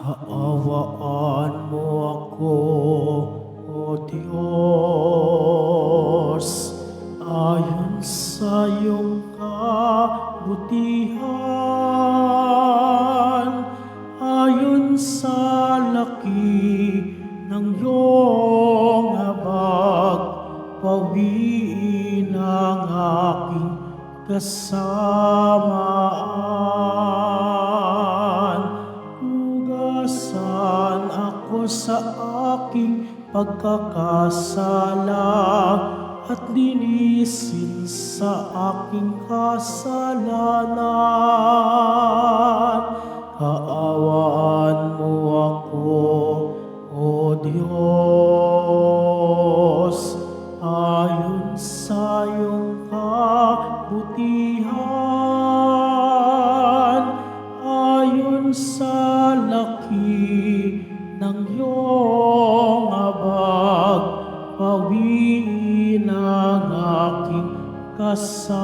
Kaawaan mo ako, O Diyos, ayon sa iyong kabutihan, ayon sa laki ng iyong habag, pawiin ang aking kasamaan. Hugasan ako sa aking pagkakasala at linisin sa aking kasalanan. Kaawaan mo ako, O Diyos, ayon sa iyong kabutihan, ayon sa laki ng iyong habag, pawiin ang aking kasamaan.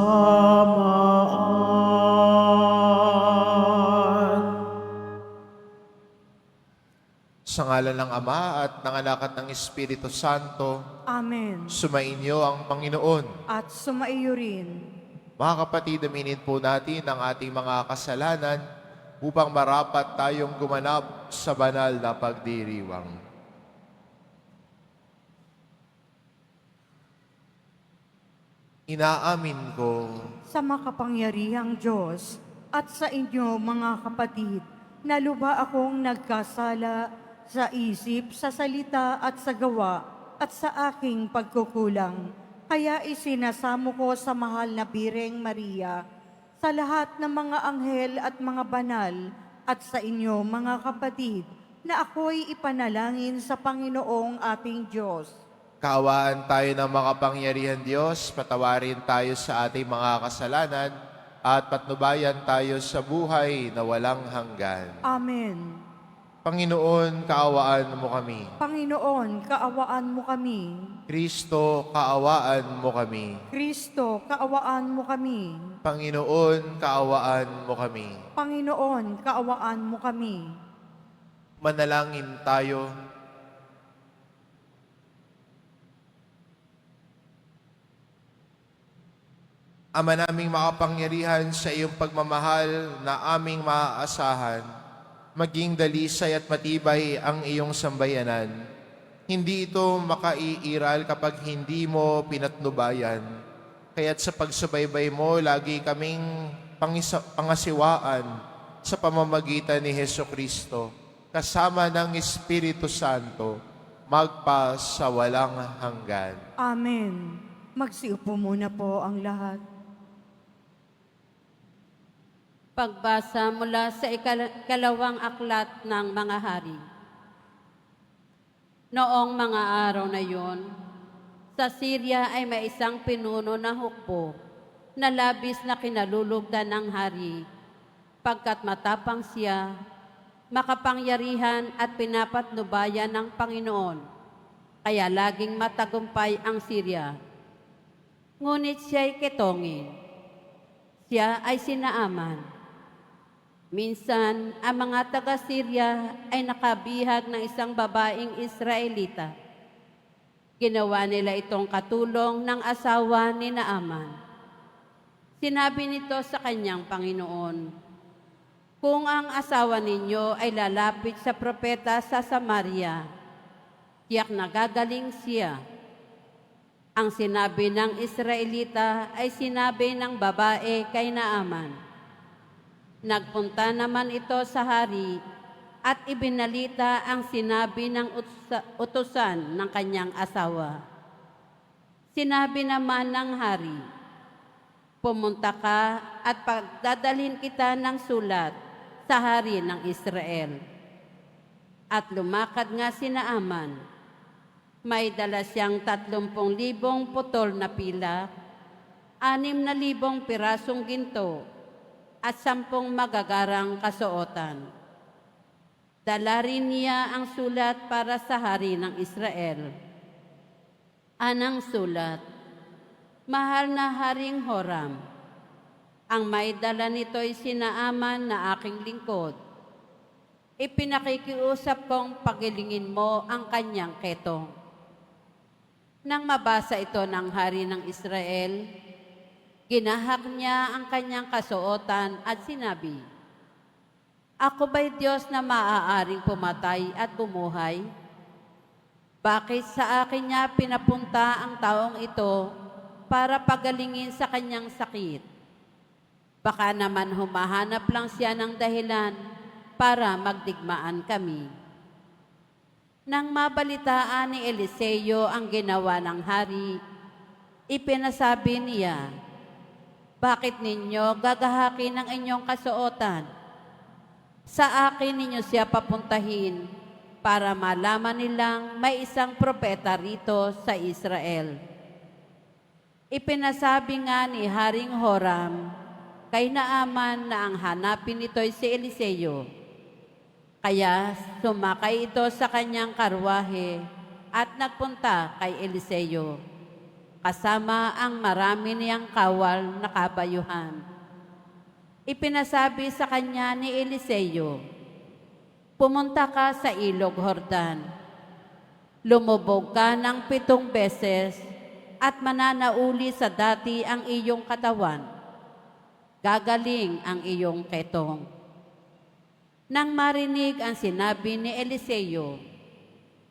Sa ngalan ng Ama at ng Anak at ng Espiritu Santo, Amen. sumainyo ang Panginoon. At sumaiyo rin. Mga kapatid, aminin po natin ang ating mga kasalanan upang marapat tayong gumanap sa banal na pagdiriwang. Inaamin ko Sa makapangyarihang Diyos at sa inyo mga kapatid, na luba akong nagkasala sa isip, sa salita at sa gawa at sa aking pagkukulang. Kaya isinasamo ko sa mahal na Bireng Maria, sa lahat ng mga anghel at mga banal, at sa inyo mga kapatid, na ako'y ipanalangin sa Panginoong ating Diyos. kaawaan tayo ng makapangyarihan Diyos, patawarin tayo sa ating mga kasalanan, at patnubayan tayo sa buhay na walang hanggan. Amen. Panginoon, kaawaan mo kami. Panginoon, kaawaan mo kami. Kristo, kaawaan mo kami. Kristo, kaawaan mo kami. Panginoon, kaawaan mo kami. Panginoon, kaawaan mo kami. Manalangin tayo. Ama naming makapangyarihan, sa iyong pagmamahal na aming maaasahan, maging dalisay at matibay ang iyong sambayanan. Hindi ito makaiiral kapag hindi mo pinatnubayan. Kaya't sa pagsubaybay mo, lagi kaming pangasiwaan sa pamamagitan ni Hesukristo, kasama ng Espiritu Santo, magpa sa walang hanggan. Amen. Magsiupo muna po ang lahat. Pagbasa mula sa ikalawang aklat ng mga hari. Noong mga araw na yon, sa Syria ay may isang pinuno na hukbo na labis na kinalulugdan ng hari, pagkat matapang siya, makapangyarihan at pinapatnubayan ng Panginoon, kaya laging matagumpay ang Syria. Ngunit siya'y ketongin. Siya ay sinaaman. Minsan, ang mga taga-Syria ay nakabihag ng isang babaeng Israelita. Ginawa nila itong katulong ng asawa ni Naaman. Sinabi nito sa kanyang Panginoon, "Kung ang asawa ninyo ay lalapit sa propeta sa Samaria, tiyak na gagaling siya." Ang sinabi ng Israelita ay sinabi ng babae kay Naaman. Nagpunta naman ito sa hari at ibinalita ang sinabi ng utusan ng kanyang asawa. Sinabi naman ng hari, "Pumunta ka at pagdadalhin kita ng sulat sa hari ng Israel." At lumakad nga si Naaman. May dala siyang 30,000 putol na pilak, 6,000 pirasong ginto, at 10 magagarang kasuotan. Dala rin niya ang sulat para sa hari ng Israel. Anang sulat, "Mahal na Haring Horam, ang may dala nito'y si Naaman na aking lingkod. Ipinakikiusap kong pagilingin mo ang kanyang ketong. Nang mabasa ito ng hari ng Israel, ginahak niya ang kanyang kasuotan at sinabi, "Ako ba'y Diyos na maaaring pumatay at bumuhay? Bakit sa akin niya pinapunta ang taong ito para pagalingin sa kanyang sakit? Baka naman humahanap lang siya ng dahilan para magdigmaan kami." Nang mabalitaan ni Eliseo ang ginawa ng hari, ipinasabi niya, "Bakit ninyo gagahakin ang inyong kasuotan? Sa akin ninyo siya papuntahin para malaman nilang may isang propeta rito sa Israel." Ipinasabi nga ni Haring Horam kay Naaman na ang hanapin nito'y si Eliseo. Kaya sumakay ito sa kanyang karwahe at nagpunta kay Eliseo, kasama ang marami niyang kawal na kabayuhan. Ipinasabi sa kanya ni Eliseo, "Pumunta ka sa ilog Jordan. Lumubog ka ng 7 beses at mananauli sa dati ang iyong katawan. Gagaling ang iyong ketong." Nang marinig ang sinabi ni Eliseo,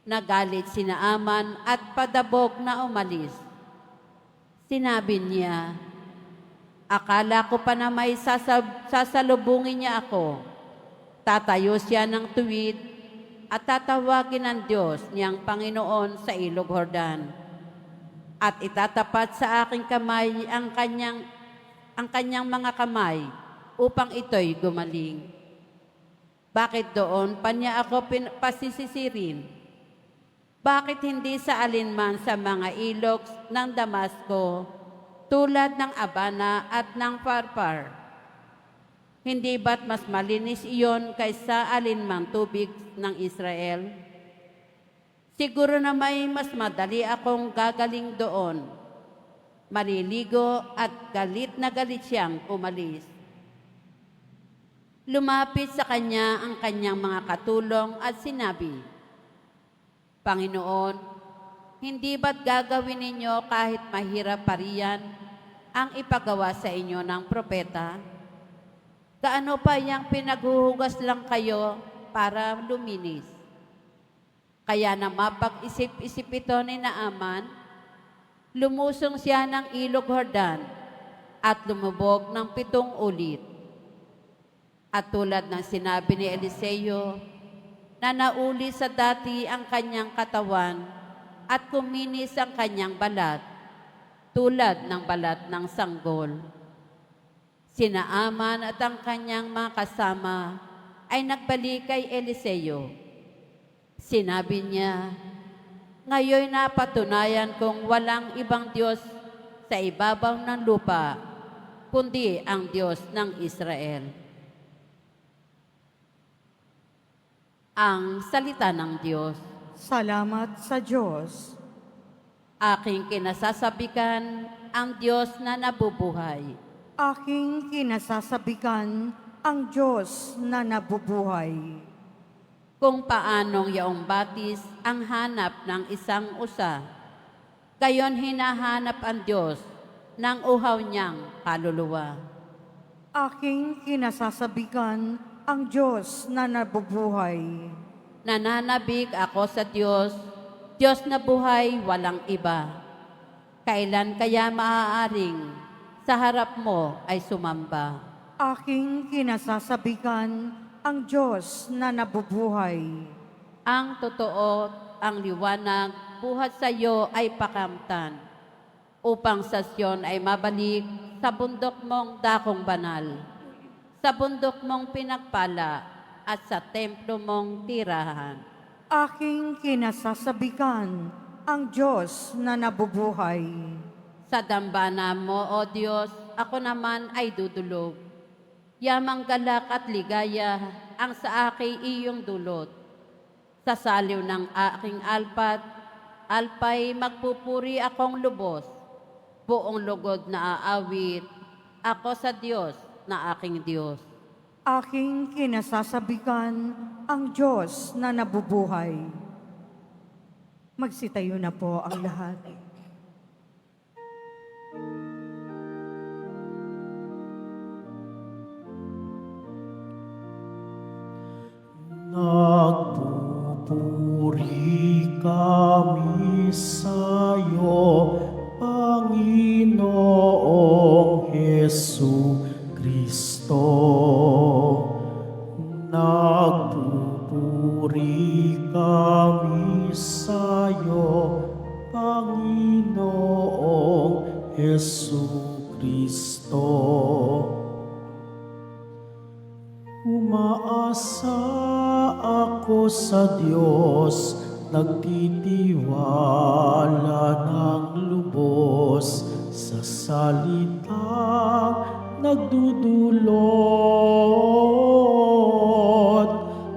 nagalit si Naaman at padabog na umalis. Sinabi niya, "Akala ko pa na may sasalubungin niya ako. Tatayo siya ng tuwid at tatawagin ng Diyos niyang Panginoon sa ilog Jordan. At itatapat sa aking kamay ang kanyang mga kamay upang ito'y gumaling. Bakit doon pa niya ako pasisisirin? Bakit hindi sa alinman sa mga ilog ng Damasco tulad ng Abana at ng Farpar? Hindi ba't mas malinis iyon kaysa alinmang tubig ng Israel? Siguro na may mas madali akong gagaling doon. Maliligo at galit na galit siyang umalis." Lumapit sa kanya ang kanyang mga katulong at sinabi, "Panginoon, hindi ba't gagawin ninyo kahit mahirap pa riyan ang ipagawa sa inyo ng propeta? Gaano pa yang pinaghuhugas lang kayo para luminis?" Kaya na mapag-isip-isip ito ni Naaman, lumusong siya ng ilog Jordan at lumubog ng 7 ulit. At tulad ng sinabi ni Eliseo, nanauli sa dati ang kanyang katawan at kuminis ang kanyang balat, tulad ng balat ng sanggol. Si Naaman at ang kanyang mga kasama ay nagbalik kay Eliseo. Sinabi niya, "Ngayon napatunayan kong walang ibang Diyos sa ibabaw ng lupa, kundi ang Diyos ng Israel." Ang salita ng Diyos. Salamat sa Diyos. Aking kinasasabikan ang Diyos na nabubuhay. Aking kinasasabikan ang Diyos na nabubuhay. Kung paanong yaong batis ang hanap ng isang usa, gayon hinahanap ang Diyos ng uhaw niyang kaluluwa. Aking kinasasabikan ang Diyos na nabubuhay. Nananabik ako sa Diyos, Diyos na buhay walang iba. Kailan kaya maaaring sa harap mo ay sumamba? Aking kinasasabikan ang Diyos na nabubuhay. Ang totoo, ang liwanag, buhat sa iyo ay pakamtan, upang sa Sion ay mabalik sa bundok mong dakong banal, sa bundok mong pinagpala at sa templo mong tirahan. Aking kinasasabikan ang Diyos na nabubuhay. Sa dambana mo, O Diyos, ako naman ay dudulog. Yamang galak at ligaya ang sa akin iyong dulot. Sa saliw ng aking alpay magpupuri akong lubos. Buong lugod na aawit ako sa Diyos na aking Diyos. Aking kinasasabikan ang Diyos na nabubuhay. Magsitayo na po ang lahat. Nagpupuri kami sa'yo, Panginoong Hesu Kristo. Nagpupuri kami sa'yo, Panginoong Hesu Kristo. Umaasa ako sa Diyos, nagtitiwala ng lubos sa salitang nagdudulot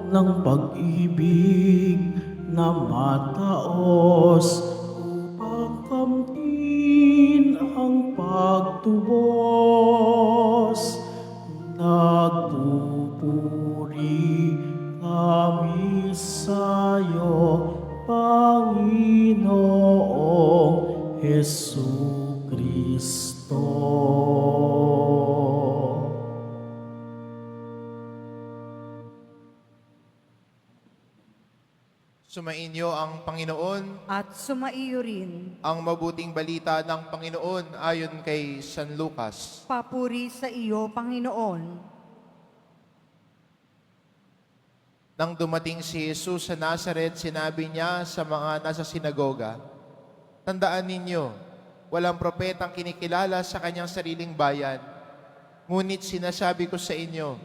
ng pag-ibig na mataos upang kamtin ang pagtubos. Nagpupuri kami sa'yo, Panginoong Hesu Kristo. Sumainyo ang Panginoon, At sumaiyo rin. ang mabuting balita ng Panginoon ayon kay San Lucas. Papuri sa iyo, Panginoon. Nang dumating si Jesus sa Nazaret, sinabi niya sa mga nasa sinagoga, "Tandaan ninyo, walang propetang kinikilala sa kanyang sariling bayan. Ngunit sinasabi ko sa inyo,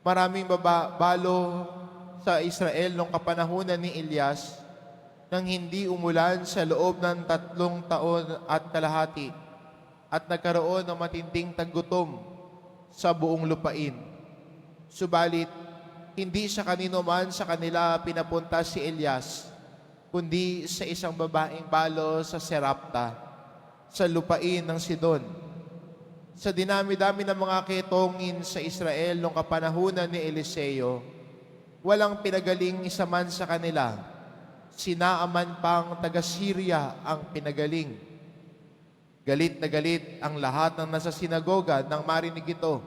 maraming balo sa Israel nung kapanahunan ni Elias, nang hindi umulan sa loob ng 3 taon at kalahati, at nagkaroon ng matinding taggutom sa buong lupain. Subalit, hindi sa kanino man sa kanila pinapunta si Elias, kundi sa isang babaeng balo sa Serapta, sa lupain ng Sidon. Sa dinami-dami ng mga ketongin sa Israel nung kapanahunan ni Eliseo, walang pinagaling isa man sa kanila. Si Naaman pang taga-Syria ang pinagaling. Galit na galit ang lahat ng nasa sinagoga nang marinig ito.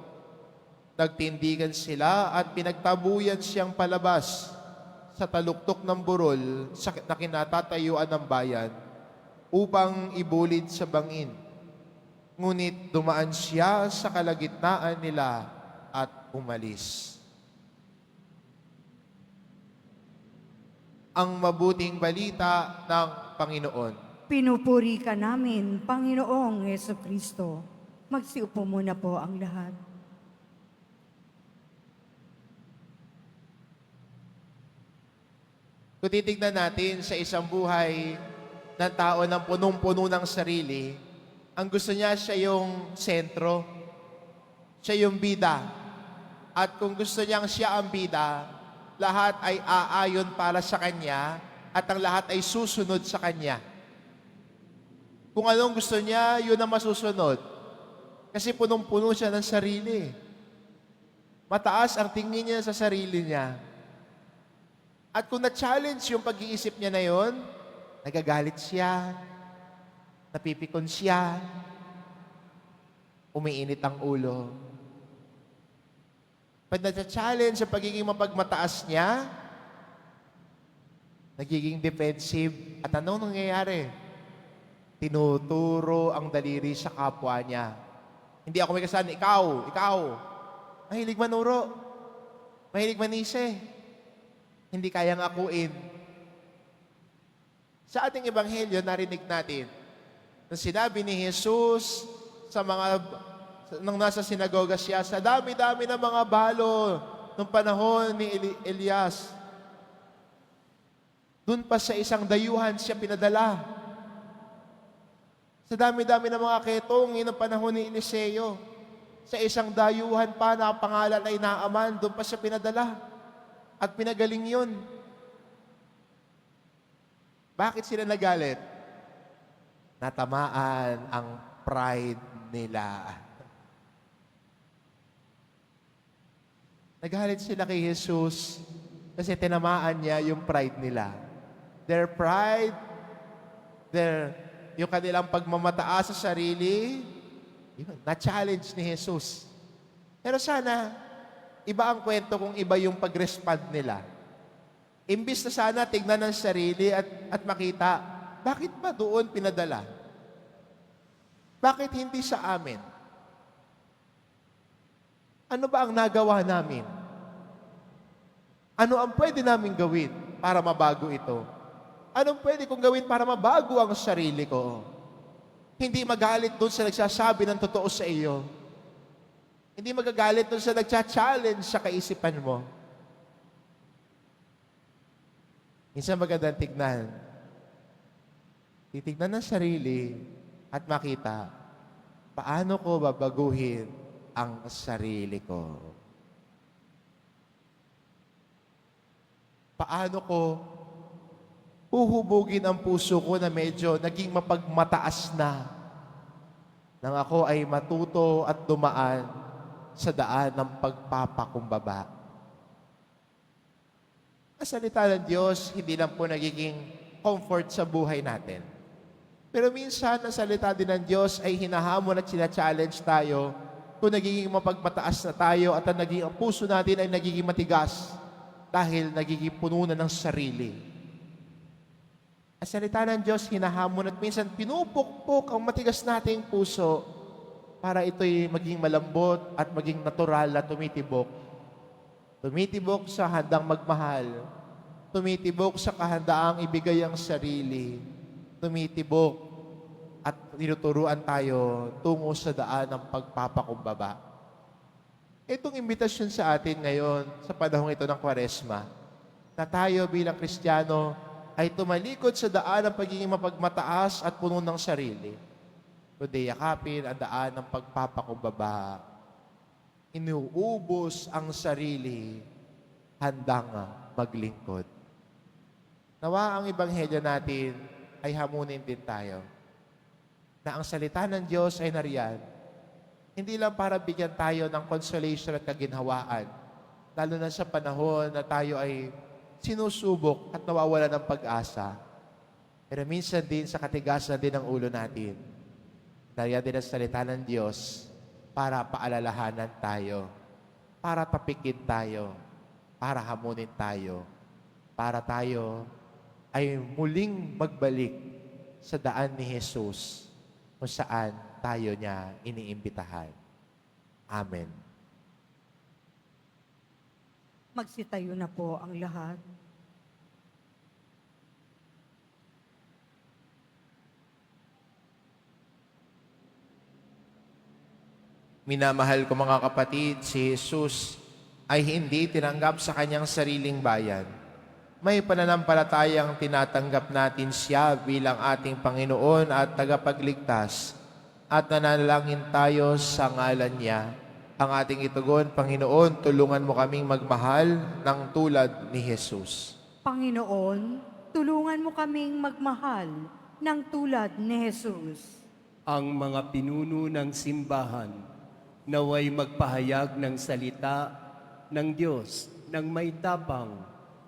Nagtindigan sila at pinagtabuyan siyang palabas sa taluktok ng burol na kinatatayuan ng bayan upang ibulid sa bangin. Ngunit dumaan siya sa kalagitnaan nila at umalis. Ang mabuting balita ng Panginoon. Pinupuri ka namin, Panginoong Heso Kristo. Magsiupo muna po ang lahat. Kung titignan natin sa isang buhay ng tao ng punong-puno ng sarili, ang gusto niya siya yung sentro, siya yung bida. At kung gusto niyang siya ang bida, lahat ay aayon para sa kanya at ang lahat ay susunod sa kanya. Kung anong gusto niya, yun ang masusunod. Kasi punong-puno siya ng sarili. Mataas ang tingin niya sa sarili niya. At kung na-challenge yung pag-iisip niya na yun, nagagalit siya, napipikon siya, umiinit ang ulo. Pag na-challenge sa pagiging mapagmataas niya, nagiging defensive. At anong nangyayari? Tinuturo ang daliri sa kapwa niya. Hindi ako may kasalan, ikaw. Mahilig manuro. Mahilig manise. Hindi kayang akuin. Sa ating ebanghelyo, narinig natin, nung sinabi ni Jesus sa mga nang nasa sinagoga siya, sa dami-dami ng mga balo nung panahon ni Elias, doon pa sa isang dayuhan siya pinadala. Sa dami-dami ng mga ketongin ng panahon ni Eliseo, sa isang dayuhan pa na ang pangalan ay Naaman, doon pa siya pinadala. At pinagaling yun. Bakit sila nagalit? Natamaan ang pride nila. Nagalit sila kay Jesus kasi tinamaan niya yung pride nila. Their pride, yung kanilang pagmamataas sa sarili, yun, na-challenge ni Jesus. Pero sana, iba ang kwento kung iba yung pag-respond nila. Imbis na sana tignan ng sarili at makita, bakit ba doon pinadala? Bakit hindi sa amin? Ano ba ang nagawa namin? Ano ang pwede namin gawin para mabago ito? Anong pwede kong gawin para mabago ang sarili ko? Hindi magalit doon sa nagsasabi ng totoo sa iyo. Hindi magagalit doon sa nagcha-challenge sa kaisipan mo. Minsan magandang tignan. Titignan ng sarili at makita, paano ko babaguhin ang sarili ko? Paano ko huhubugin ang puso ko na medyo naging mapagmataas na nang ako ay matuto at dumaan sa daan ng pagpapakumbaba. Ang salita ng Diyos, hindi lang po nagiging comfort sa buhay natin. Pero minsan, ang salita din ng Diyos ay hinahamon at sina-challenge tayo kung nagiging mapagmataas na tayo at ang puso natin ay nagiging matigas dahil nagiging puno na ng sarili. Ang salita ng Diyos, hinahamon at minsan pinupukpok ang matigas nating puso para ito'y maging malambot at maging natural na tumitibok. Tumitibok sa handang magmahal. Tumitibok sa kahandaang ibigay ang sarili. Tumitibok at tinuturuan tayo tungo sa daan ng pagpapakumbaba. Itong imbitasyon sa atin ngayon, sa panahong ito ng Kwaresma, na tayo bilang Kristiyano ay tumalikod sa daan ng pagiging mapagmataas at puno ng sarili. Kundi yakapin ang daan ng pagpapakumbaba. Inuubos ang sarili, handang maglingkod. Nawa ang ebanghelyo natin ay hamunin din tayo na ang salita ng Diyos ay nariyan, hindi lang para bigyan tayo ng consolation at kaginhawaan, lalo na sa panahon na tayo ay sinusubok at nawawala ng pag-asa. Pero minsan din sa katigasan din ng ulo natin, nariyan din ang salita ng Diyos para paalalahanan tayo, para tapikin tayo, para hamunin tayo, para tayo ay muling magbalik sa daan ni Jesus kung saan tayo niya iniimbitahan. Amen. Magsitayo na po ang lahat. Minamahal ko mga kapatid, si Jesus ay hindi tinanggap sa kanyang sariling bayan. May pananampalatayang tinatanggap natin siya bilang ating Panginoon at tagapagligtas at nanalangin tayo sa ngalan niya. Ang ating itugon, Panginoon, tulungan mo kaming magmahal ng tulad ni Jesus. Panginoon, tulungan mo kaming magmahal ng tulad ni Jesus. Ang mga pinuno ng simbahan naway magpahayag ng salita ng Diyos ng may tapang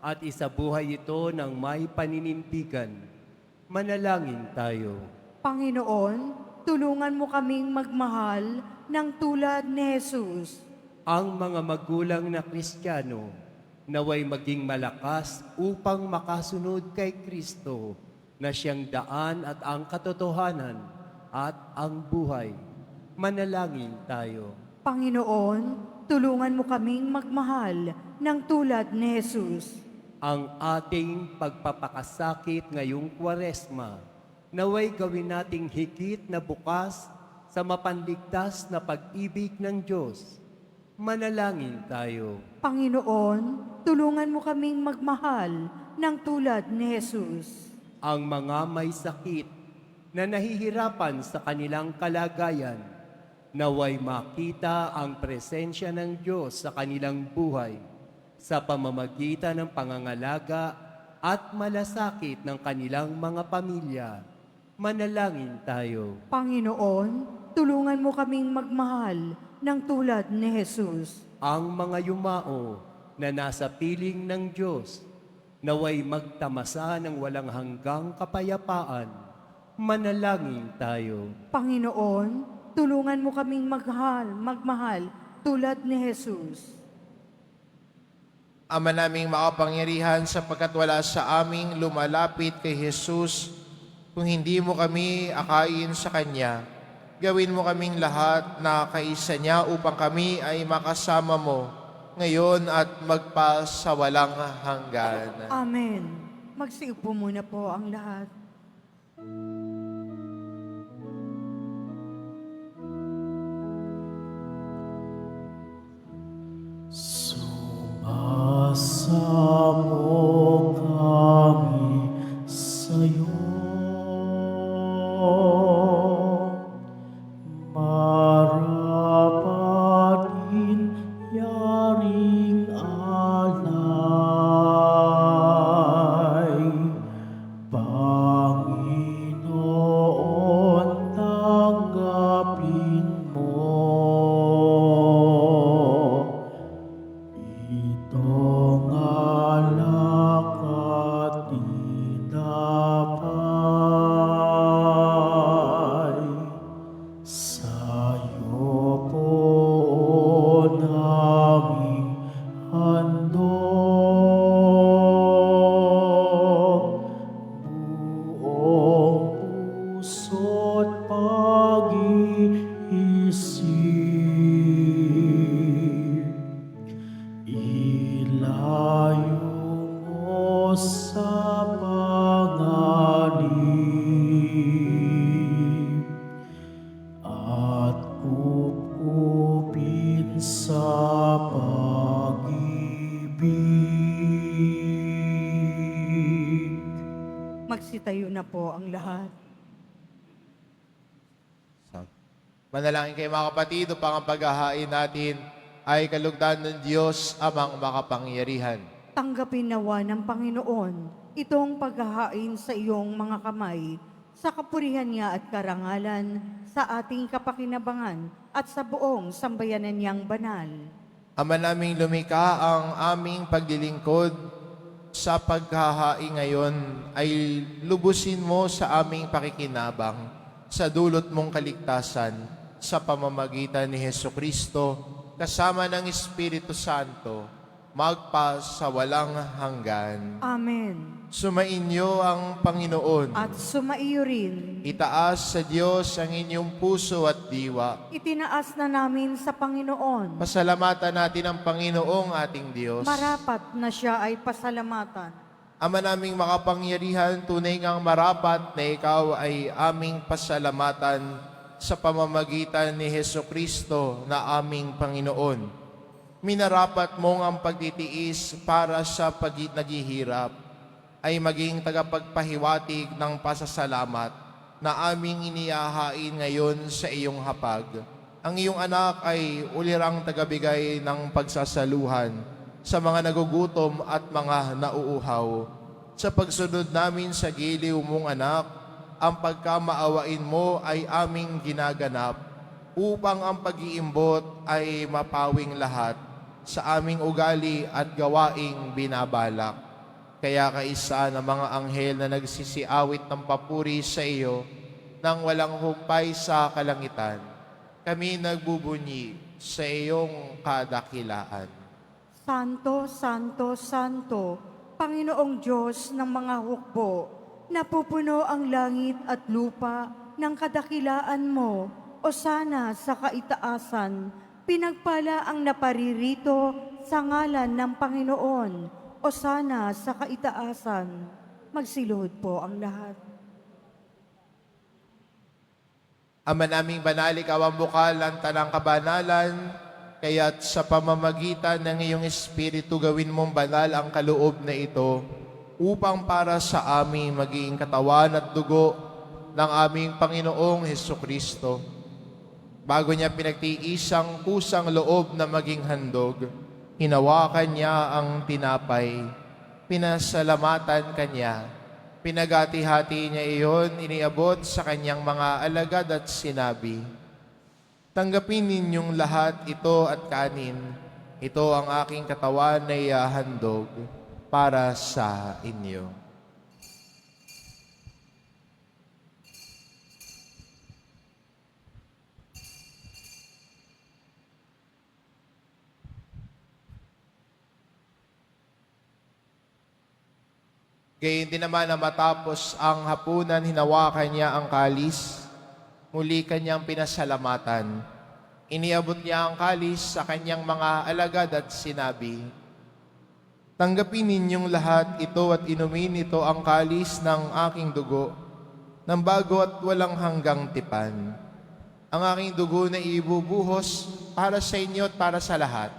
at isabuhay ito ng may paninindigan. Manalangin tayo. Panginoon, tulungan mo kaming magmahal ng tulad ni Jesus. Ang mga magulang na Kristiyano naway maging malakas upang makasunod kay Kristo na siyang daan at ang katotohanan at ang buhay. Manalangin tayo. Panginoon, tulungan mo kaming magmahal ng tulad ni Jesus. Ang ating pagpapakasakit ngayong Kwaresma, naway gawin nating higit na bukas sa mapanligtas na pag-ibig ng Diyos. Manalangin tayo. Panginoon, tulungan mo kaming magmahal ng tulad ni Jesus. Ang mga may sakit na nahihirapan sa kanilang kalagayan, naway makita ang presensya ng Diyos sa kanilang buhay sa pamamagitan ng pangangalaga at malasakit ng kanilang mga pamilya. Manalangin tayo. Panginoon, tulungan mo kaming magmahal ng tulad ni Jesus. ang mga yumao na nasa piling ng Diyos, naway magtamasa ng walang hanggang kapayapaan. Manalangin tayo. Panginoon, tulungan mo kaming magmahal tulad ni Jesus. Ama naming makapangyarihan, sapagkat wala sa aming lumalapit kay Jesus kung hindi mo kami akayin sa Kanya. Gawin mo kaming lahat na kaisa niya upang kami ay makasama mo ngayon at magpasawalang hanggan. Amen. Magsiupo muna po ang lahat. Sumasamo kami sa'yo, marapatin yaring alay. Panginoon, tanggapin mo itong alak at tinapay. Sa'yo po naming handog buong puso't pag-iisip. Ilayo mo sa panganib at kupkupin sa pag-ibig. Magsitayo na po ang lahat. Manalangin kayo mga kapatid, upang ang paghahain natin ay kalugdan ng Diyos amang makapangyarihan. Tanggapin nawa ng Panginoon itong paghahain sa iyong mga kamay, sa kapurihan niya at karangalan, sa ating kapakinabangan at sa buong sambayanan niyang banal. Ama naming lumikha, ang aming paglilingkod sa paghahain ngayon ay lubusin mo sa aming pakikinabang sa dulot mong kaligtasan sa pamamagitan ni Hesukristo kasama ng Espiritu Santo, magpa sa walang hanggan. Amen. Sumainyo ang Panginoon. At sumaiyo rin, Itaas sa Diyos ang inyong puso at diwa. itinaas na namin sa Panginoon. Pasalamatan natin ang Panginoong ating Diyos. Marapat na siya ay pasalamatan. Ama naming makapangyarihan, tunay ngang marapat na ikaw ay aming pasalamatan sa pamamagitan ni Hesukristo na aming Panginoon. Minarapat mong ang pagtitiis para sa naghihirap ay maging tagapagpahiwatig ng pasasalamat na aming inihahain ngayon sa iyong hapag. Ang iyong anak ay ulirang tagabigay ng pagsasaluhan sa mga nagugutom at mga nauuhaw. Sa pagsunod namin sa giliw mong anak, ang pagkamaawain mo ay aming ginaganap upang ang pag-iimbot ay mapawing lahat sa aming ugali at gawaing binabalak. Kaya kaisa ng mga anghel na nagsisiawit ng papuri sa iyo nang walang humpay sa kalangitan, kami nagbubunyi sa iyong kadakilaan. Santo, Santo, Santo, Panginoong Diyos ng mga hukbo, napupuno ang langit at lupa ng kadakilaan mo, o sana sa kaitaasan, pinagpala ang naparirito sa ngalan ng Panginoon, o sana sa kaitaasan. Magsiluhod po ang lahat. Ama naming banal, ikaw ang bukal ng tanang kabanalan, kaya't sa pamamagitan ng iyong Espiritu gawin mong banal ang kaloob na ito, upang para sa amin maging katawan at dugo ng aming Panginoong Hesukristo. Bago niya pinagtiisang kusang loob na maging handog, hinawakan niya ang tinapay, pinasalamatan kanya, pinagati-hati niya iyon, iniabot sa kanyang mga alagad at sinabi, "Tanggapin ninyong lahat ito at kanin. Ito ang aking katawan na ihahandog para sa inyo. Gayon din naman na matapos ang hapunan, hinawakan niya ang kalis, muli kanyang pinasalamatan. Iniabot niya ang kalis sa kanyang mga alagad at sinabi, "Tanggapin ninyong lahat ito at inumin ito ang kalis ng aking dugo, ng bago at walang hanggang tipan. Ang aking dugo na ibubuhos para sa inyo at para sa lahat,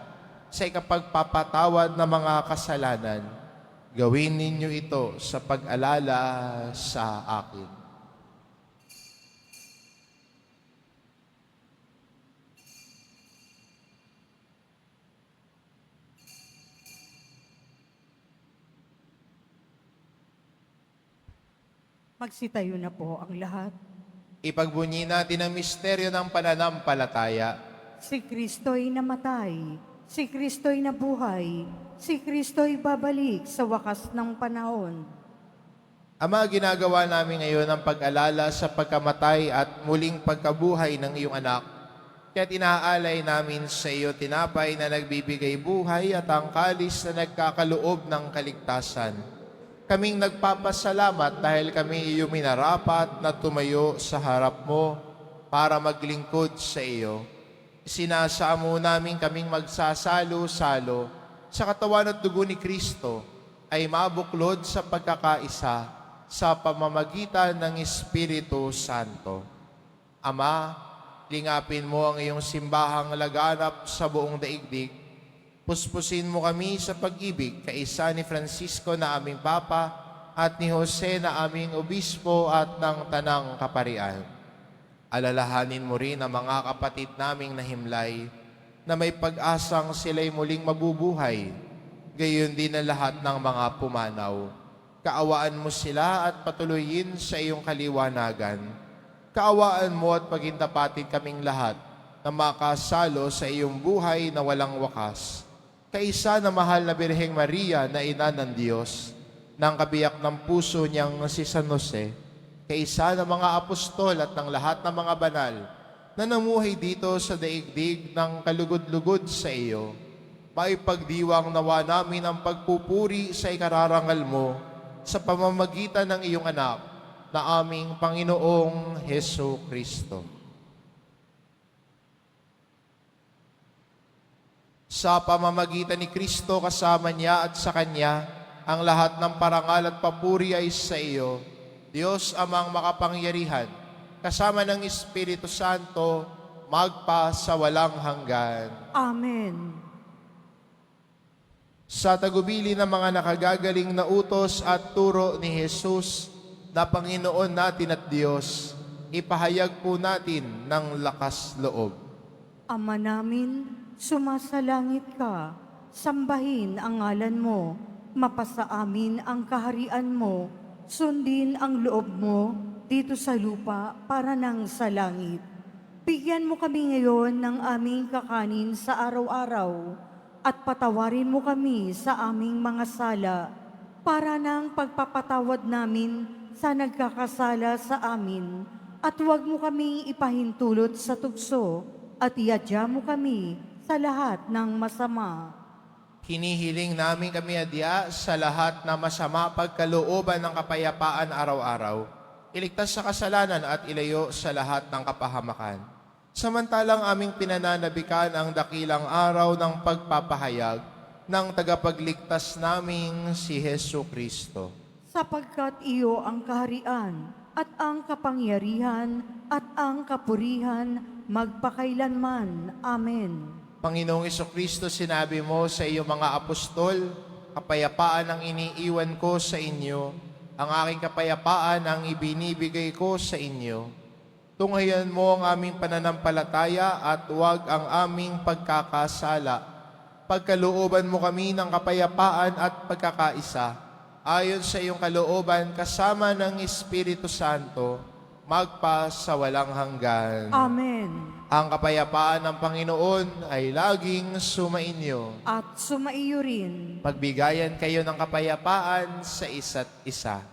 sa ikapagpapatawad ng mga kasalanan. Gawin ninyo ito sa pag-alala sa akin." Magsitayo na po ang lahat. Ipagbunyi natin ang misteryo ng pananampalataya. Si Kristo'y namatay, si Kristo'y nabuhay, si Kristo'y babalik sa wakas ng panahon. Ama, ginagawa namin ngayon ang pag-alala sa pagkamatay at muling pagkabuhay ng iyong anak. Kaya't inaalay namin sa iyo tinapay na nagbibigay buhay at ang kalis na nagkakaloob ng kaligtasan. Kaming nagpapasalamat dahil kami iyong minarapat na tumayo sa harap mo para maglingkod sa iyo. Sinasamo namin kaming magsasalo-salo sa katawan at dugo ni Kristo ay mabuklod sa pagkakaisa sa pamamagitan ng Espiritu Santo. Ama, lingapin mo ang iyong simbahang laganap sa buong daigdig. Puspusin mo kami sa pag-ibig kaisa ni Francisco na aming Papa at ni Jose na aming Obispo at ng Tanang Kaparian. Alalahanin mo rin ang mga kapatid naming nahimlay na may pag-asang sila'y muling mabubuhay, gayon din ang lahat ng mga pumanaw. Kaawaan mo sila at patuloyin sa iyong kaliwanagan. Kaawaan mo at pagintapatin kaming lahat na makasalo sa iyong buhay na walang wakas. Kaisa na mahal na Birheng Maria na ina ng Diyos, ng kabiyak ng puso niyang si San Jose, kaisa ng mga apostol at ng lahat ng mga banal na namuhay dito sa daigdig ng kalugod-lugod sa iyo, maipagdiwang nawa namin ang pagpupuri sa ikararangal mo sa pamamagitan ng iyong anak na aming Panginoong Heso Kristo. Sa pamamagitan ni Kristo kasama niya at sa Kanya, ang lahat ng parangal at papuri ay sa iyo, Diyos amang makapangyarihan, kasama ng Espiritu Santo, magpa sa walang hanggan. Amen. Sa tagubili ng mga nakagagaling na utos at turo ni Jesus, na Panginoon natin at Diyos, ipahayag po natin ng lakas loob. Ama namin, sumasalangit ka, sambahin ang ngalan mo, mapasa amin ang kaharian mo, sundin ang loob mo dito sa lupa para nang sa langit. Bigyan mo kami ngayon ng aming kakanin sa araw-araw at patawarin mo kami sa aming mga sala para nang pagpapatawad namin sa nagkakasala sa amin at huwag mo kaming ipahintulot sa tukso at iadya mo kami sa lahat ng masama. Hinihiling namin kami adya sa lahat na masama pagkalooban ng kapayapaan araw-araw, iligtas sa kasalanan at ilayo sa lahat ng kapahamakan. Samantalang aming pinananabikan ang dakilang araw ng pagpapahayag ng tagapagligtas naming si Hesu Kristo. Sapagkat iyo ang kaharian at ang kapangyarihan at ang kapurihan magpakailanman. Amen. Panginoong Kristo, sinabi mo sa iyong mga apostol, kapayapaan ang iniiwan ko sa inyo, ang aking kapayapaan ang ibinibigay ko sa inyo. Tunghayan mo ang aming pananampalataya at huwag ang aming pagkakasala. Pagkalooban mo kami ng kapayapaan at pagkakaisa, ayon sa iyong kalooban kasama ng Espiritu Santo, magpa sa walang hanggan. Amen. Ang kapayapaan ng Panginoon ay laging sumainyo. At sumaiyo rin. Pagbigayan kayo ng kapayapaan sa isa't isa.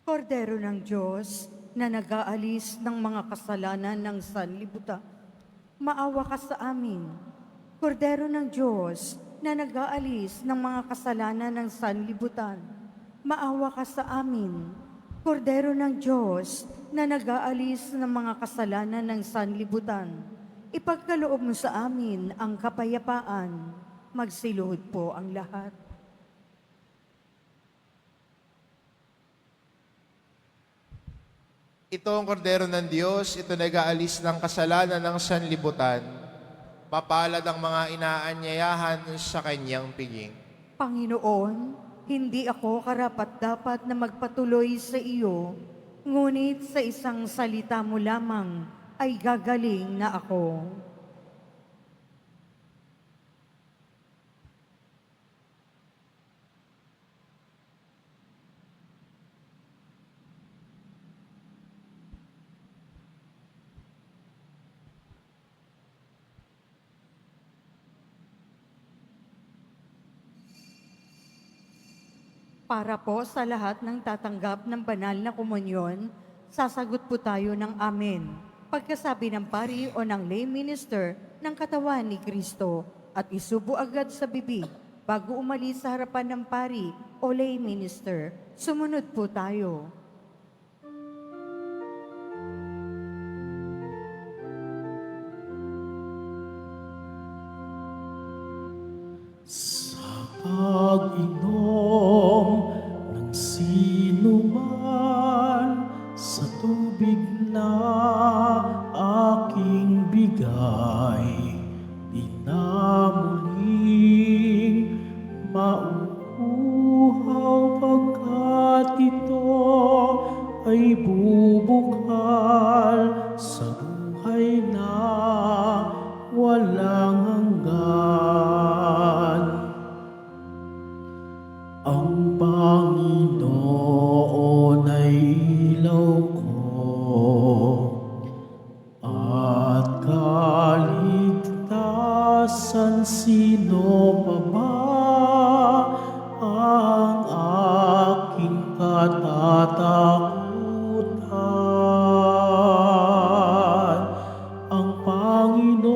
Kordero ng Diyos na nag-aalis ng mga kasalanan ng sanlibutan, maawa ka sa amin. Kordero ng Diyos na nag-aalis ng mga kasalanan ng sanlibutan, maawa ka sa amin. Kordero ng Diyos na nag-aalis ng mga kasalanan ng sanlibutan, ipagkaloob mo sa amin ang kapayapaan. Magsiluhod po ang lahat. Ito ang kordero ng Diyos, ito nag-aalis ng kasalanan ng sanlibutan. Mapalad ang mga inaanyayahan sa kanyang piging. Panginoon, hindi ako karapat-dapat na magpatuloy sa iyo, ngunit sa isang salita mo lamang ay gagaling na ako. Para po sa lahat ng tatanggap ng banal na komunyon, sasagot po tayo ng amen. Pagkasabi ng pari o ng lay minister ng katawan ni Kristo at isubo agad sa bibig bago umalis sa harapan ng pari o lay minister. Sumunod po tayo. Sa pag-inom ng sinuman sa tubig na aking bigay, di na muling mauuhaw pagkat ito ay bubukal sa buhay na walang hanggan. Ang Panginoon ay ilaw ko at kaligtasan. Sino pa ba ang aking katatakutan? Ang Panginoon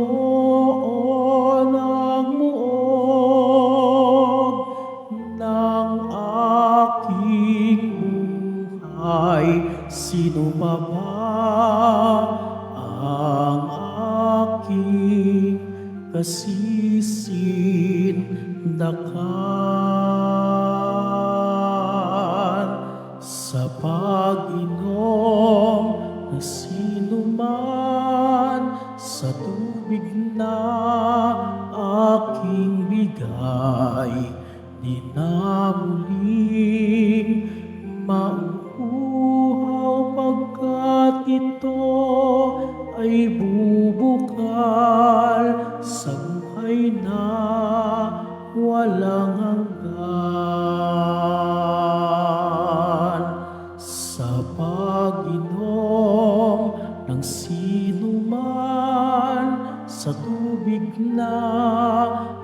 ang muog ng aking buhay. Sino pa ba ang aking kasisindakan? Sa pag-inom ng sinuman sa tubig na aking bigay, di na muling mauuhaw pagkat ito ay bubukal sa buhay na walang hanggan. Sa pag-inom ng sinuman sa tubig na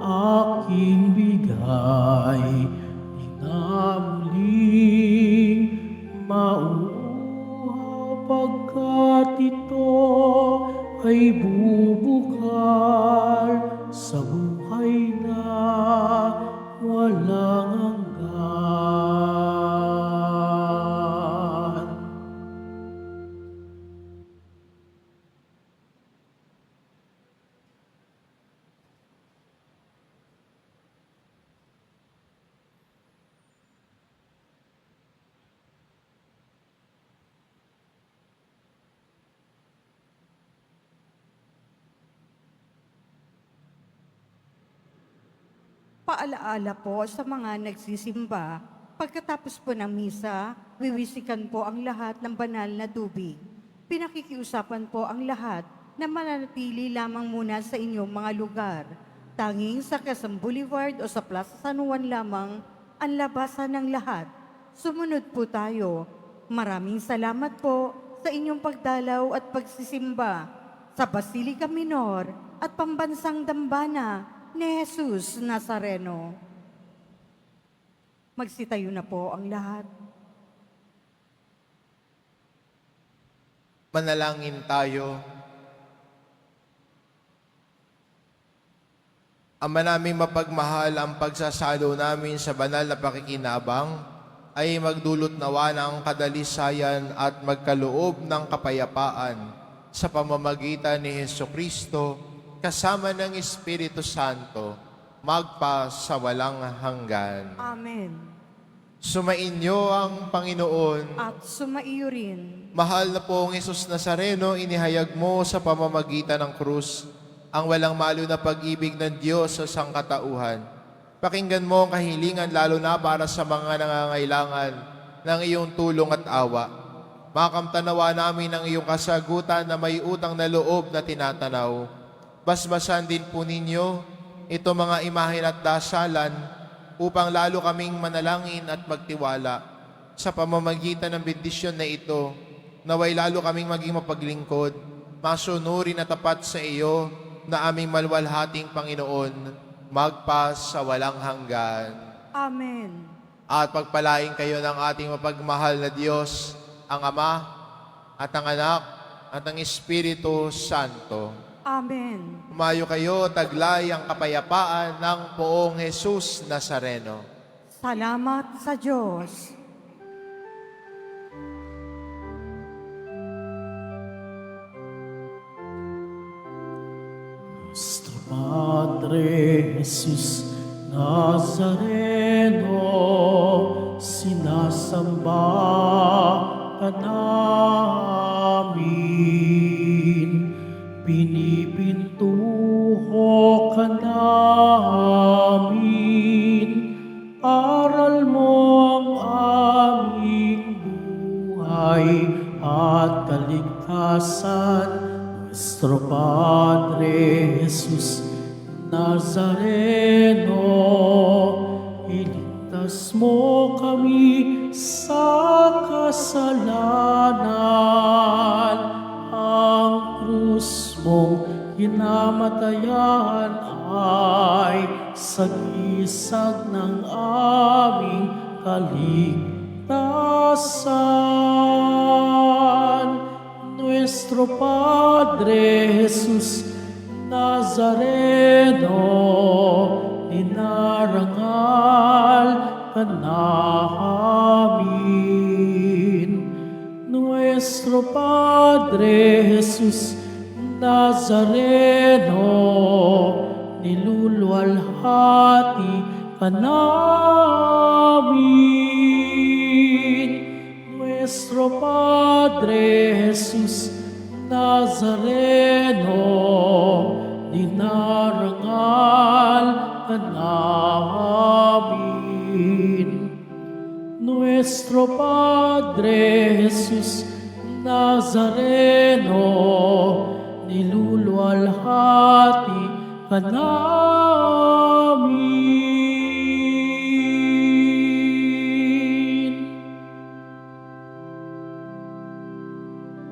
aking bigay, di na muling mauuhaw pagkat ito ay bubukal sa buhay na walang hanggan. Paalaala po sa mga nagsisimba, pagkatapos po ng misa, wiwisikan po ang lahat ng banal na tubig. Pinakikiusapan po ang lahat na mananatili lamang muna sa inyong mga lugar. Tanging sa Quezon Boulevard o sa Plaza San Juan lamang ang labasan ng lahat. sumunod po tayo. Maraming salamat po sa inyong pagdalaw at pagsisimba sa Basilica Minor at Pambansang Dambana ni Jesus Nazareno. Magsitayo na po ang lahat. Manalangin tayo. Ama naming mapagmahal, ang pagsasalo namin sa banal na pakikinabang ay magdulot nawa ng kadalisayan at magkaloob ng kapayapaan sa pamamagitan ni Hesukristo kasama ng Espiritu Santo magpa sa walang hanggan. Amen. Sumainyo ang Panginoon. At sumaiyo rin. Mahal na pong Jesus Nazareno, inihayag mo sa pamamagitan ng krus ang walang malo na pag-ibig ng Diyos sa sangkatauhan. Pakinggan mo ang kahilingan lalo na para sa mga nangangailangan ng iyong tulong at awa. Makamtanawa namin ang iyong kasagutan na may utang na loob na tinatanaw. Basbasan din po ninyo ito mga imahen at dasalan upang lalo kaming manalangin at magtiwala sa pamamagitan ng bendisyon na ito, naway lalo kaming maging mapaglingkod, masunurin at tapat sa iyo na aming malwalhating Panginoon, magpa sa walang hanggan. Amen. At pagpalain kayo ng ating mapagmahal na Diyos, ang Ama, at ang Anak, at ang Espiritu Santo. Amen. Umayo kayo, taglay ang kapayapaan ng poong Jesus Nazareno. Salamat sa Diyos. Nuestro Padre Jesus Nazareno, sinasamba ka namin, pinipintuho ka namin, aral mo ang aming buhay at kaligtasan. Nuestro Padre Jesus Nazareno, iligtas mo kami sa kasalanan. Ang krus mong hinamatayan ay sagisag ng aming kaligtasan. Nuestro Padre Jesus Nazareno, dinarangal ka namin. Nuestro Padre Jesus Nazareno, niluluwalhati ka namin. Nuestro Padre Jesus Nazareno, dinarangal ka namin. Nuestro Padre Jesus Nazareno, niluluwalhati ka namin.